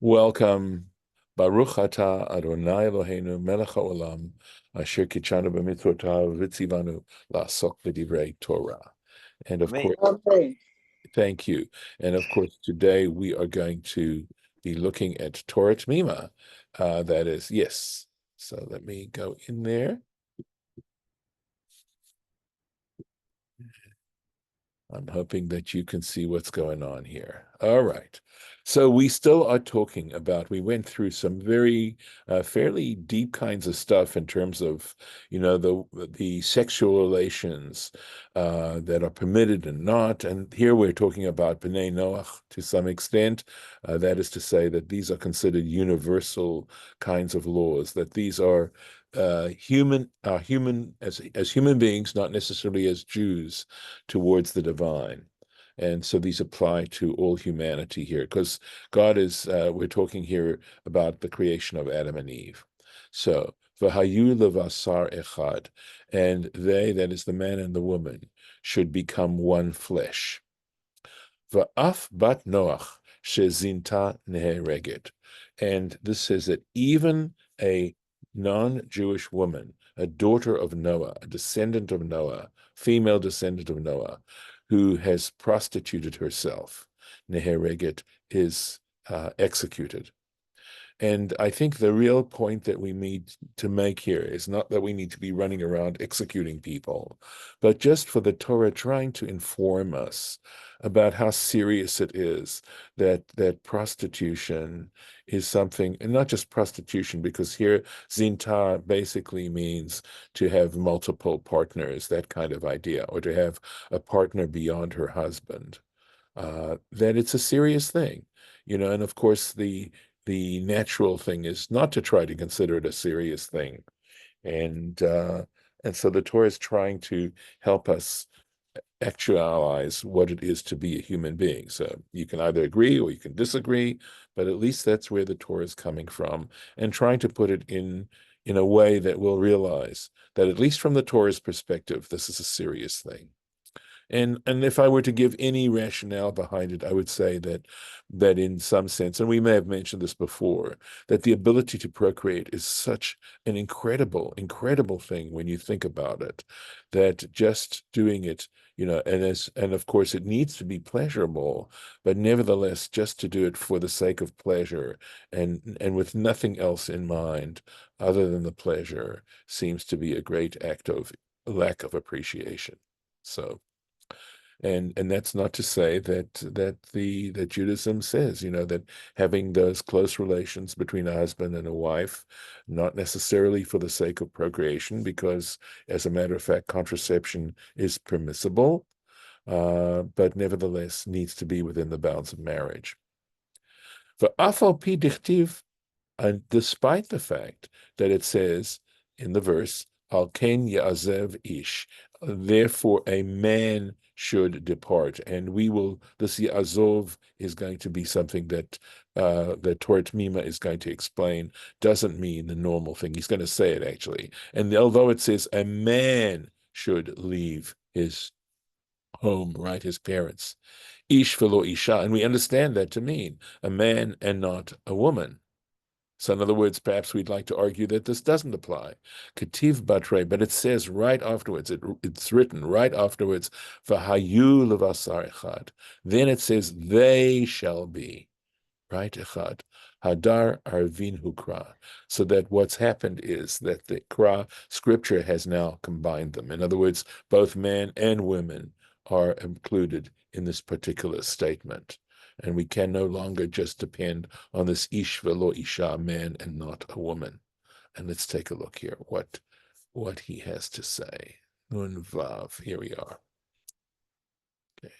Welcome. Baruch atah Adonai Eloheinu melech haolam asher kitshanu b'mitzvotav v'tzivanu la'asok b'divrei Torah. And of Amen. course, thank you. And of course, today we are going to be looking at Torah Temimah. That is, yes. So let me go in there. I'm hoping that you can see what's going on here. All right. So we still are talking about, we went through some very fairly deep kinds of stuff in terms of, the sexual relations that are permitted and not. And here we're talking about B'nai Noach to some extent. That is to say that these are considered universal kinds of laws, that these are human as human beings, not necessarily as Jews towards the divine. And so these apply to all humanity here, because God is, we're talking here about the creation of Adam and Eve. So, v'hayu lebasar echad, and they, that is the man and the woman, should become one flesh. V'af bat Noach shezinta nehereget. And this says that even a non-Jewish woman, a daughter of Noah, a descendant of Noah, female descendant of Noah, who has prostituted herself, nehereget, is executed. And I think the real point that we need to make here is not that we need to be running around executing people, but just for the Torah trying to inform us about how serious it is that prostitution is something, and not just prostitution, because here zinta basically means to have multiple partners, that kind of idea, or to have a partner beyond her husband. That it's a serious thing, and of course the natural thing is not to try to consider it a serious thing. And so the Torah is trying to help us actualize what it is to be a human being. So you can either agree or you can disagree, but at least that's where the Torah is coming from, and trying to put it in a way that we'll realize that at least from the Torah's perspective, this is a serious thing. And if I were to give any rationale behind it, I would say that in some sense, and we may have mentioned this before, that the ability to procreate is such an incredible thing when you think about it, that just doing it, and of course it needs to be pleasurable, but nevertheless, just to do it for the sake of pleasure and with nothing else in mind other than the pleasure seems to be a great act of lack of appreciation. So. And that's not to say that Judaism says, that having those close relations between a husband and a wife, not necessarily for the sake of procreation, because as a matter of fact, contraception is permissible, but nevertheless needs to be within the bounds of marriage. For afal pi dichtiv, and despite the fact that it says in the verse, Al ken ya'azev ish, therefore a man should depart. And this ya'azov is going to be something that the Torah Temimah is going to explain, doesn't mean the normal thing. He's going to say it actually. And although it says a man should leave his home, right, his parents, ish velo isha, and we understand that to mean a man and not a woman. So in other words, perhaps we'd like to argue that this doesn't apply. Ketiv batre, but it says right afterwards, it's written right afterwards, v'hayu levasar echad. Then it says, they shall be, right, echad. Hadar arvin hukra. So that what's happened is that the kra, scripture, has now combined them. In other words, both men and women are included in this particular statement. And we can no longer just depend on this ish velo isha, man and not a woman. And let's take a look here, what he has to say. Nun vav, here we are. Okay.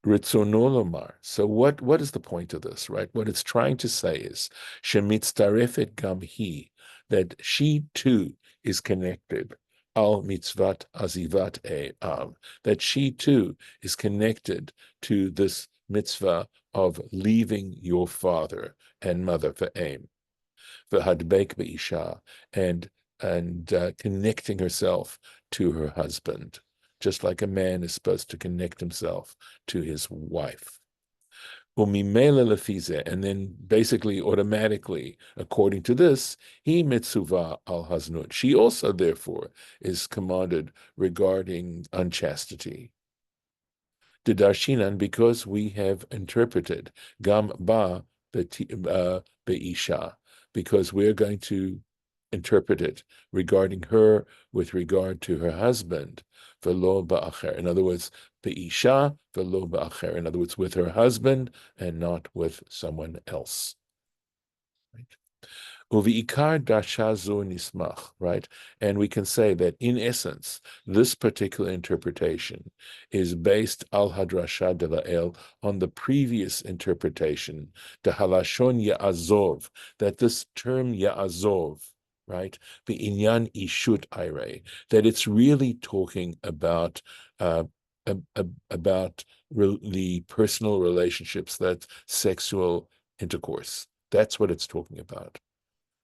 Ritzono lomar. So what is the point of this, right? What it's trying to say is, shemitztarefet gam hi, that she too is connected, al mitzvat azivat av, that she too is connected to this mitzvah of leaving your father and mother for aim, v'hadbek be'isha, and connecting herself to her husband, just like a man is supposed to connect himself to his wife. Umimela lefize, and then basically automatically, according to this, he mitzuva al haznut. She also, therefore, is commanded regarding unchastity. Didarshinan, because we have interpreted gam ba be'isha, because we're going to interpret it regarding her with regard to her husband, velo ba'acher. In other words, be'isha velo ba'acher. In other words, with her husband and not with someone else. Right? Uvi'ikar dashazo nismach, right? And we can say that in essence, this particular interpretation is based al hadrasha de la'el, on the previous interpretation, de halashon ya'azov, that this term ya'azov, right, inyan ishut ire, that it's really talking about the personal relationships, that sexual intercourse. That's what it's talking about.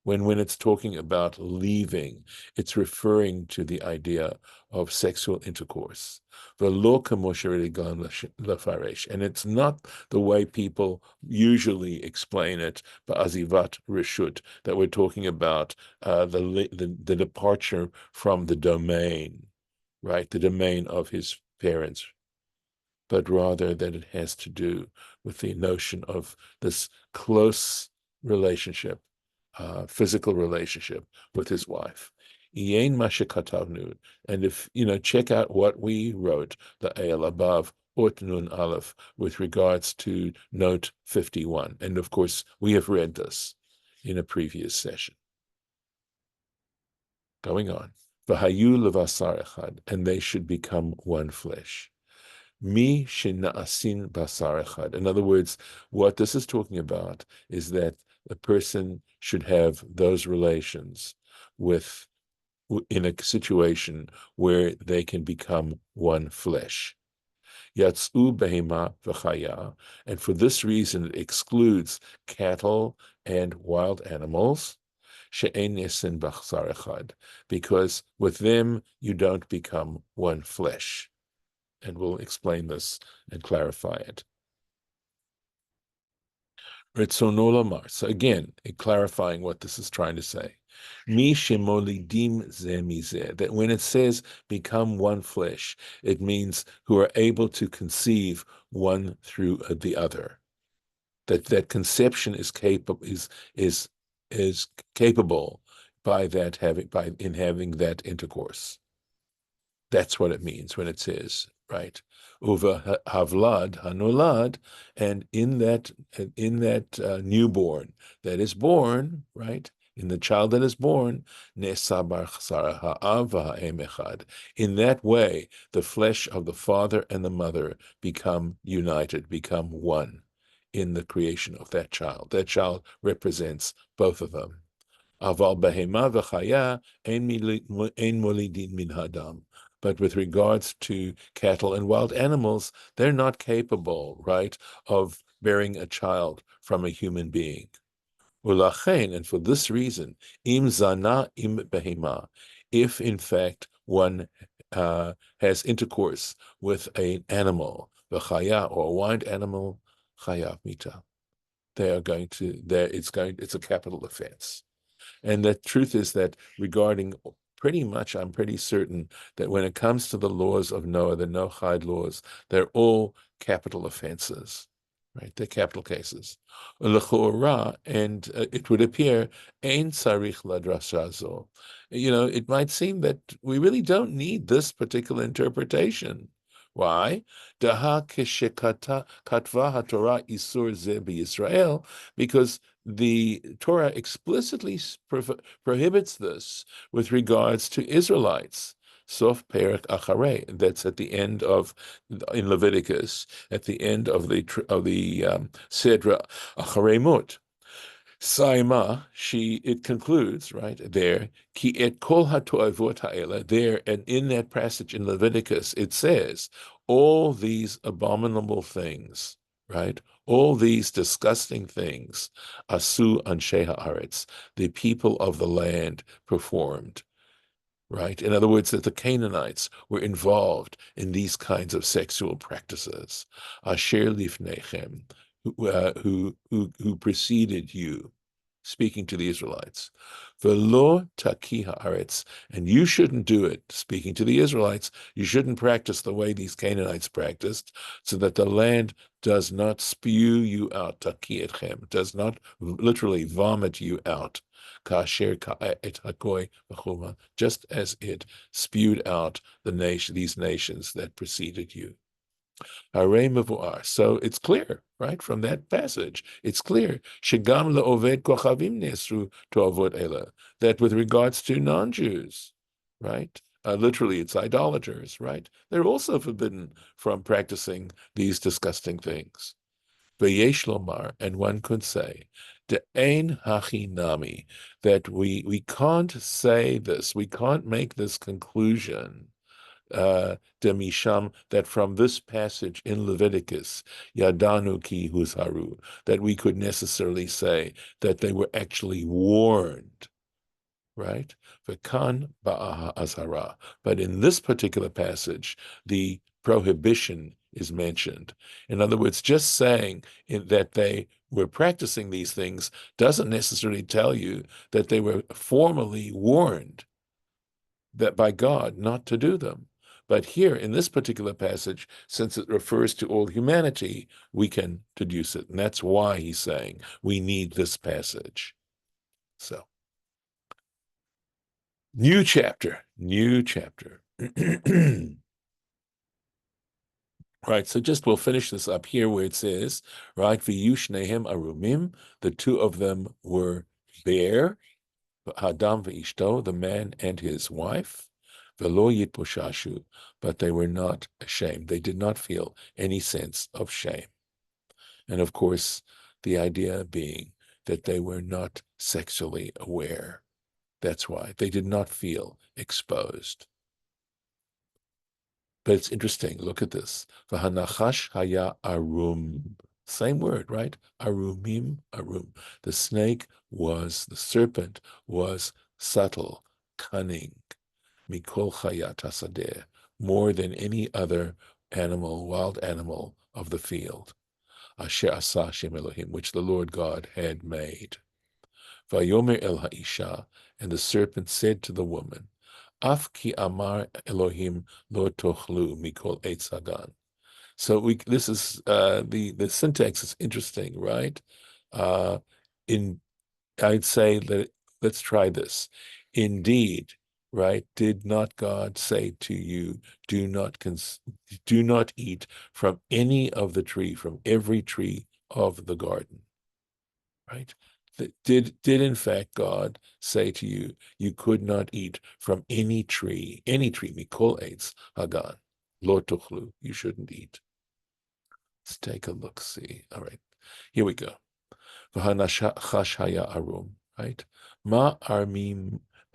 When it's talking about leaving, it's referring to the idea of sexual intercourse. And it's not the way people usually explain it, ba'azivat reshut, that we're talking about the departure from the domain, right? The domain of his parents, but rather that it has to do with the notion of this close relationship, physical relationship with his wife. And if, check out what we wrote, the Ayal above, Nun Aleph, with regards to note 51. And of course, we have read this in a previous session. Going on. V'hayu levasar echad, and they should become one flesh. Mi shena'asin basar echad. In other words, what this is talking about is that a person should have those relations in a situation where they can become one flesh. Yatsu behema v'chaya, and for this reason it excludes cattle and wild animals. She'ein yasin basar echad, because with them you don't become one flesh. And we'll explain this and clarify it. So again, clarifying what this is trying to say. Mi shemolidim ze mizeh, that when it says become one flesh, it means who are able to conceive one through the other. That conception is capable by having that intercourse. That's what it means when it says, right? Uva havlad hanolad, and in that newborn that is born, right? In the child that is born, nesabar chsara ha'av v'ha'em echad. In that way, the flesh of the father and the mother become united, become one in the creation of that child. That child represents both of them. Aval behema v'chaya ein molidin min hadam. But with regards to cattle and wild animals, they're not capable, right, of bearing a child from a human being. Ulachen, and for this reason, im zana im behema, if in fact one has intercourse with an animal, the chaya, or a wild animal, chayav mita, it's a capital offense. And the truth is that regarding I'm pretty certain that when it comes to the laws of Noah, the no-chide laws, they're all capital offenses, right? They're capital cases. And it would appear, ein tzarich ladrashazo. It might seem that we really don't need this particular interpretation. Why? Daha keshekatva haTorah isur ze b'Yisrael, because the Torah explicitly prohibits this with regards to Israelites. Sof Perek Acharei. That's at the end in Leviticus, at the end of the Sedra Acharei Mut. Saima, it concludes right there, ki et kol hato'avot ha'ela, there, and in that passage in Leviticus, it says, all these abominable things, right? All these disgusting things, asu anshe ha'aretz, the people of the land performed, right? In other words, that the Canaanites were involved in these kinds of sexual practices. Asher lifnechem, who preceded you, speaking to the Israelites. Velo taki haaretz, and you shouldn't do it, speaking to the Israelites. You shouldn't practice the way these Canaanites practiced, so that the land does not spew you out, taki etchem, does not literally vomit you out, kasher et hagoy v'chuma, just as it spewed out these nations that preceded you. So it's clear, right, from that passage, it's clear shegam le'oved kochavim nesru to'avot ela, that with regards to non-Jews, right, literally it's idolaters, right, they're also forbidden from practicing these disgusting things. V'yesh lomar, and one could say, de'ein hachinami, that we can't say this, we can't make this conclusion demisham, that from this passage in Leviticus, yadanu ki huzharu, that we could necessarily say that they were actually warned, right? V'kan ba'aha azhara. But in this particular passage, the prohibition is mentioned. In other words, just saying that they were practicing these things doesn't necessarily tell you that they were formally warned that by God not to do them. But here in this particular passage, since it refers to all humanity, we can deduce it. And that's why he's saying we need this passage. So, new chapter. Right, so we'll finish this up here where it says, right, V'yu shnehem arumim, the two of them were bare, Hadam v'ishto, the man and his wife, v'lo yitposhashu, but they were not ashamed. They did not feel any sense of shame. And of course, the idea being that they were not sexually aware. That's why they did not feel exposed. But it's interesting. Look at this. V'hanachash haya arum. Same word, right? Arumim, arum. The serpent was subtle, cunning. Mikol chayat hasadeh, more than any other animal, wild animal of the field. Asher asa Hashem Elohim, which the Lord God had made. Vayomer el ha'isha, and the serpent said to the woman, Af ki amar Elohim lo tochlu mikol eitz hagan. So this is the syntax is interesting, right? I'd say that let's try this. Indeed, right? Did not God say to you, do not eat from any of the tree, from every tree of the garden, right? Did in fact God say to you, you could not eat from any tree, mikol eitz hagan, lo tuchlu, you shouldn't eat. Let's take a look, see. All right, here we go. V'hanachash haya arum, right? Ma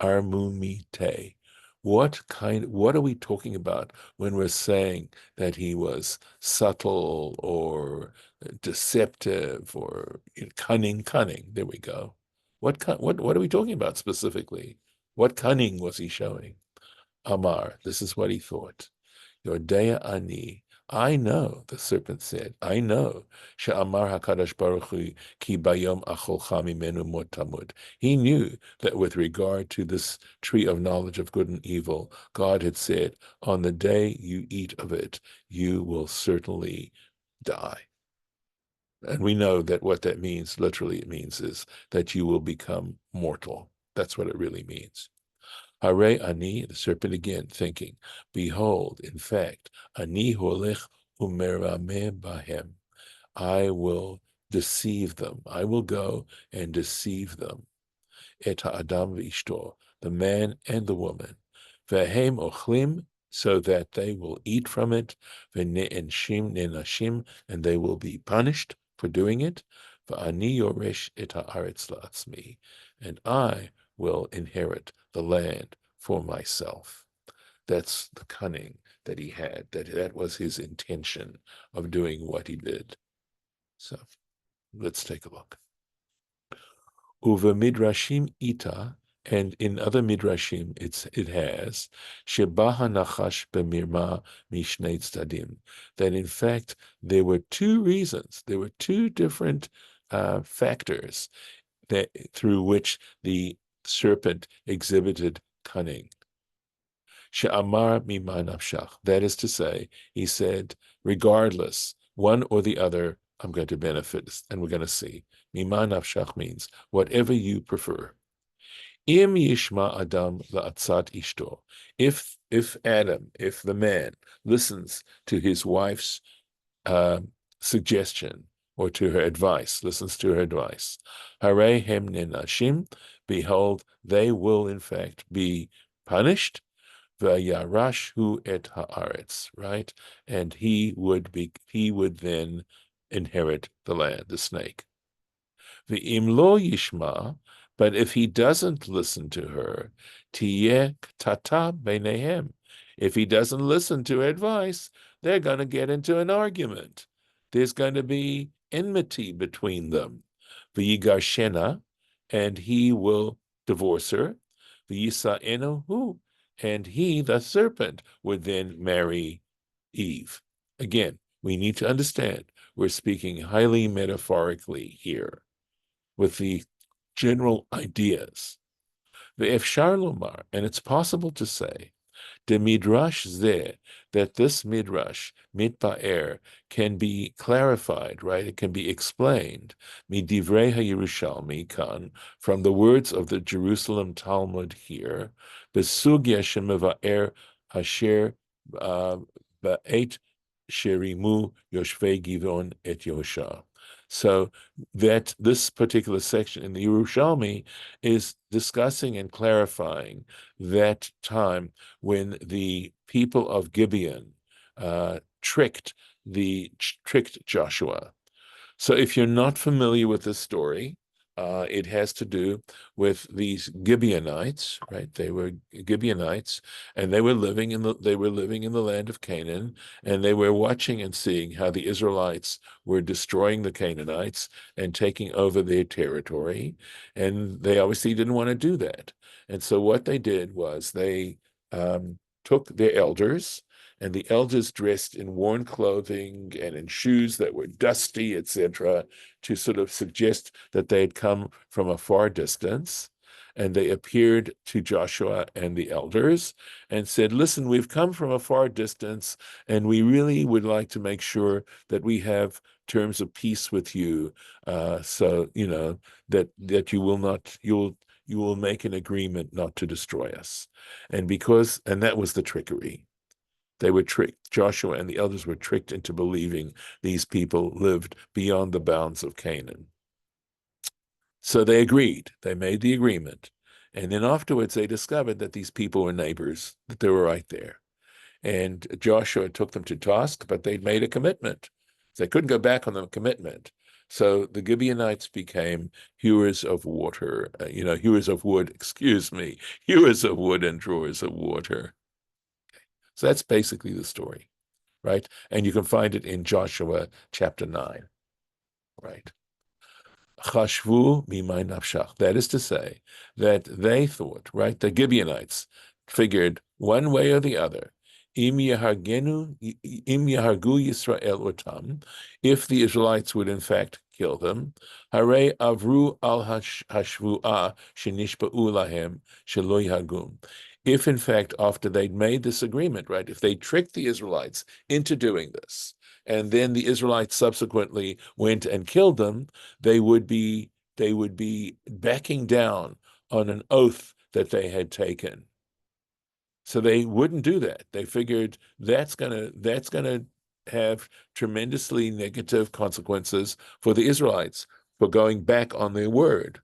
armumite. What are we talking about when we're saying that he was subtle or deceptive or cunning? There we go. What are we talking about specifically? What cunning was he showing? Amar, this is what he thought. Yodea ani, I know, the serpent said, I know. She'amar HaKadosh Baruch Hu ki bayom acholcha mimenu mot tamud. He knew that with regard to this tree of knowledge of good and evil, God had said, on the day you eat of it, you will certainly die. And we know that what that means, literally it means, is that you will become mortal. That's what it really means. Hare ani, the serpent again, thinking, behold, in fact, ani holech umerameh bahem. I will deceive them. I will go and deceive them. Et ha'adam v'ishto, the man and the woman. Vehem ochlim, so that they will eat from it. Ve'ne'enshim nenashim, and they will be punished for doing it. Va'ani yoresh et ha'aretz la'atzmi, and I will inherit the land for myself. That's the cunning that he had, that was his intention of doing what he did. So let's take a look. Uva midrashim ita, And in other midrashim, it has shebaha nachash b'mirma mishnei tzadim, that in fact there were two reasons, there were two different factors that through which the serpent exhibited cunning. She'amar mima nafshach, that is to say, he said, regardless, one or the other, I'm going to benefit, and we're going to see. Mima nafshach means whatever you prefer. Im yishma adam la'atzat ishto. If Adam, if the man listens to his wife's suggestion or to her advice, listens to her advice, harei hem nenashim, behold, they will in fact be punished. V'yarash hu et haaretz, right? And he would then inherit the land, the snake. V'im lo yishma, but if he doesn't listen to her, tiyeh tata beinehem. If he doesn't listen to advice, they're going to get into an argument. There's going to be enmity between them. V'yigarshena, and he will divorce her. V'yisa'enu hu, and he, the serpent, would then marry Eve. Again, we need to understand, we're speaking highly metaphorically here, with the general ideas. Ve'efshar lomar, and it's possible to say, the midrash zeh, that this midrash, mitpa'er, can be clarified, right? It can be explained, midivrei ha-Yerushalmi kan, from the words of the Jerusalem Talmud here, besugya shemeva'er asher ba'et sherimu yoshvei givon et Yosha. So that this particular section in the Yerushalmi is discussing and clarifying that time when the people of Gibeon tricked Joshua. So if you're not familiar with this story, it has to do with these Gibeonites, right? They were Gibeonites, and they were living in the land of Canaan, and they were watching and seeing how the Israelites were destroying the Canaanites and taking over their territory, and they obviously didn't want to do that. And so what they did was they took their elders, and the elders dressed in worn clothing and in shoes that were dusty, etc., to sort of suggest that they had come from a far distance. And they appeared to Joshua and the elders and said, listen, we've come from a far distance, and we really would like to make sure that we have terms of peace with you. So, that you will make an agreement not to destroy us. And that was the trickery. They were tricked. Joshua and the elders were tricked into believing these people lived beyond the bounds of Canaan. So they agreed. They made the agreement. And then afterwards, they discovered that these people were neighbors, that they were right there. And Joshua took them to task, but they'd made a commitment. They couldn't go back on the commitment. So the Gibeonites became hewers of water, hewers of wood, hewers of wood and drawers of water. So that's basically the story, right? And you can find it in Joshua chapter 9, right? Chashvu mimay nafshach. That is to say that they thought, right? The Gibeonites figured one way or the other, im yahargu Yisrael otam, if the Israelites would in fact kill them, harei avru al hashvuah shenishba'u lahem shelo yahagum. If in fact, after they'd made this agreement, right, if they tricked the Israelites into doing this, and then the Israelites subsequently went and killed them, they would be backing down on an oath that they had taken. So they wouldn't do that. They figured that's gonna have tremendously negative consequences for the Israelites for going back on their word.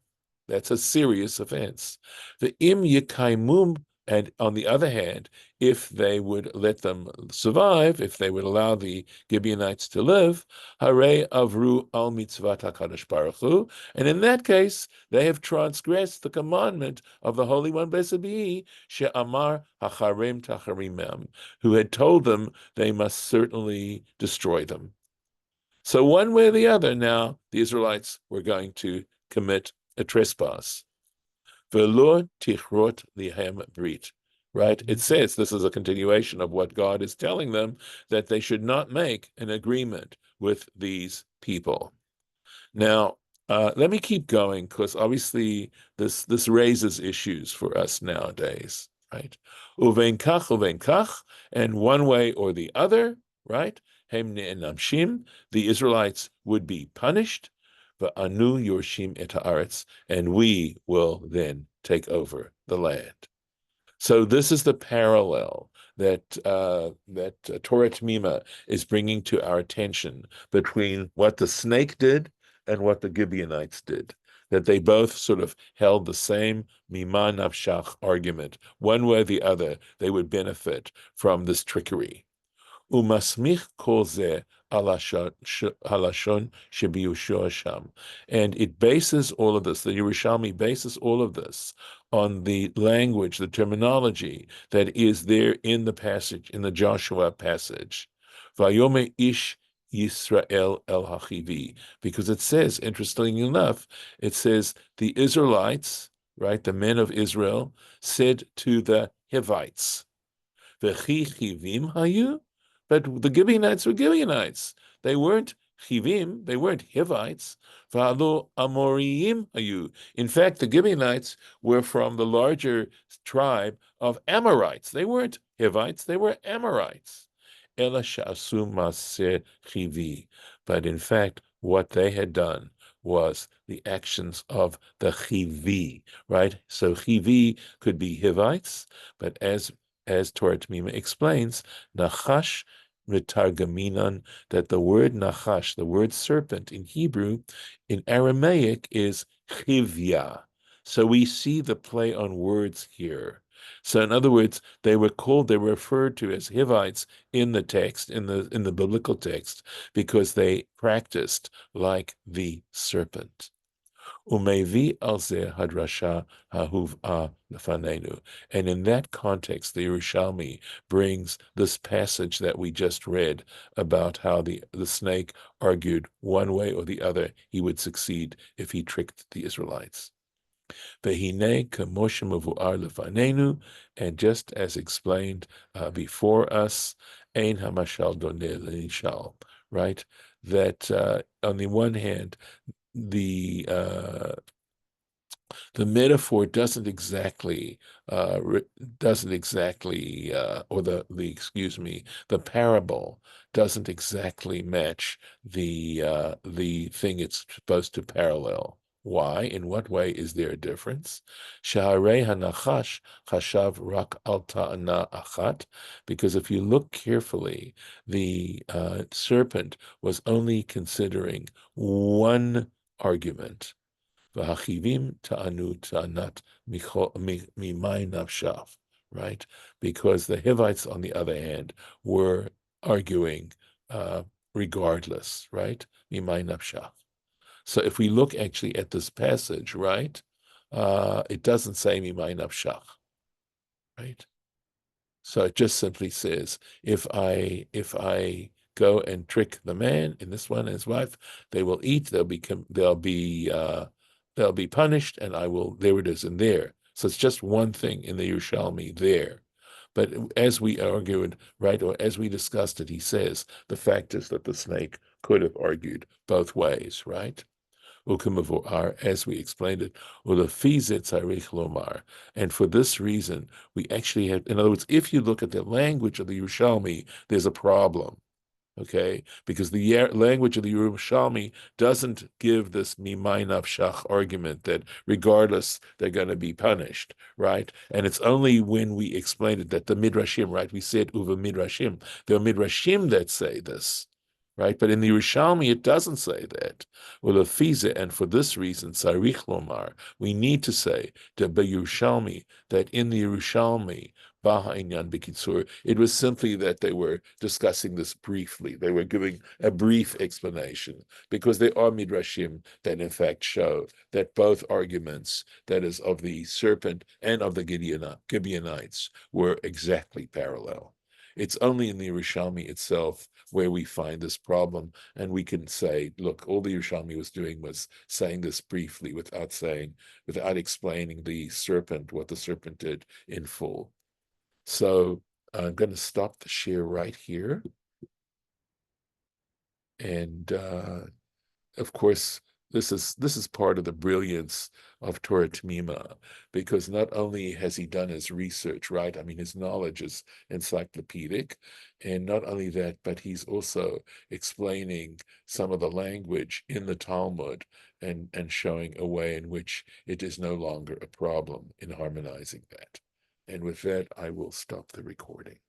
That's a serious offense. The im yikaimum. And on the other hand, if they would let them survive, if they would allow the Gibeonites to live, harei avru al mitzvat HaKadosh Baruch Hu, and in that case, they have transgressed the commandment of the Holy One, blessed be He, she'amar hacharem tacharimem, who had told them they must certainly destroy them. So one way or the other, now the Israelites were going to commit a trespass. Velo tichrot lihem brit. Right? It says this is a continuation of what God is telling them, that they should not make an agreement with these people. Now, let me keep going, because obviously this raises issues for us nowadays, right? Uvein kach, and one way or the other, right? Hem ne'enamshim, the Israelites would be punished, anu yorshim et haaretz, and we will then take over the land. So this is the parallel that Torah Temimah is bringing to our attention between what the snake did and what the Gibeonites did. That they both sort of held the same mima nafshach argument. One way or the other, they would benefit from this trickery. Umasmich kol zeh halashon shebiyushua sham. And it bases all of this, the Yerushalmi bases all of this on the language, the terminology that is there in the passage, in the Joshua passage. Vayome ish Yisrael el hachivi. Because it says, interestingly enough, it says the Israelites, right, the men of Israel, said to the Hivites, V'chi chivim hayu? But the Gibeonites were Gibeonites. They weren't Chivim, they weren't Hivites. V'alo Amoriyim hayu. In fact, the Gibeonites were from the larger tribe of Amorites. They weren't Hivites, they were Amorites. Ela sha'asu maseh chivi. But in fact, what they had done was the actions of the chivi, right? So chivi could be Hivites, but as Torah Temimah explains, nachash mitargaminan, that the word nachash, the word serpent in Hebrew, in Aramaic is chivya. So we see the play on words here. So in other words, they were referred to as Hivites in the text, in the biblical text, because they practiced like the serpent. Umevi al zeh hadrasha hahuv'a lefanenu. And in that context, the Yerushalmi brings this passage that we just read about how the snake argued one way or the other he would succeed if he tricked the Israelites. Vehine k'moshe mevu'ar lefanenu, and just as explained before us, ein hamashal doneh lenishal, right? That on the one hand, the metaphor doesn't exactly or the parable doesn't exactly match the thing it's supposed to parallel. Why? In what way is there a difference? Sha'arei hanachash chashav rak al ta'ana achat, because if you look carefully, the serpent was only considering one argument. V'hachivim ta'anu ta'anat mimay nafshav, right? Because the Hivites, on the other hand, were arguing regardless, right? Mimay nafshav. So if we look actually at this passage, right, it doesn't say mimay nafshach, right? So it just simply says, if I go and trick the man in this one and his wife, they will eat, they'll be punished, and I will, there it is in there. So it's just one thing in the Yerushalmi there. But as we argued, right, or as we discussed it, he says, the fact is that the snake could have argued both ways, right? As we explained it, and for this reason, we actually have, in other words, if you look at the language of the Yerushalmi, there's a problem, okay? Because the language of the Yerushalmi doesn't give this mimay nafshach argument that regardless, they're going to be punished, right? And it's only when we explained it that the Midrashim, right? We said uva Midrashim. There are Midrashim that say this, right? But in the Yerushalmi, it doesn't say that. And for this reason, sarich lomar, we need to say that by Yerushalmi, that in the Yerushalmi, Baha'inyan B'Kitzur, it was simply that they were discussing this briefly. They were giving a brief explanation, because there are midrashim that in fact show that both arguments, that is of the serpent and of the Gibeonites, were exactly parallel. It's only in the Yerushalmi itself where we find this problem, and we can say, look, all the Yerushalmi was doing was saying this briefly without explaining the serpent, what the serpent did in full. So I'm going to stop the share right here. And of course, this is part of the brilliance of Torah Temimah, because not only has he done his research, right? I mean, his knowledge is encyclopedic, and not only that, but he's also explaining some of the language in the Talmud and showing a way in which it is no longer a problem in harmonizing that. And with that, I will stop the recording.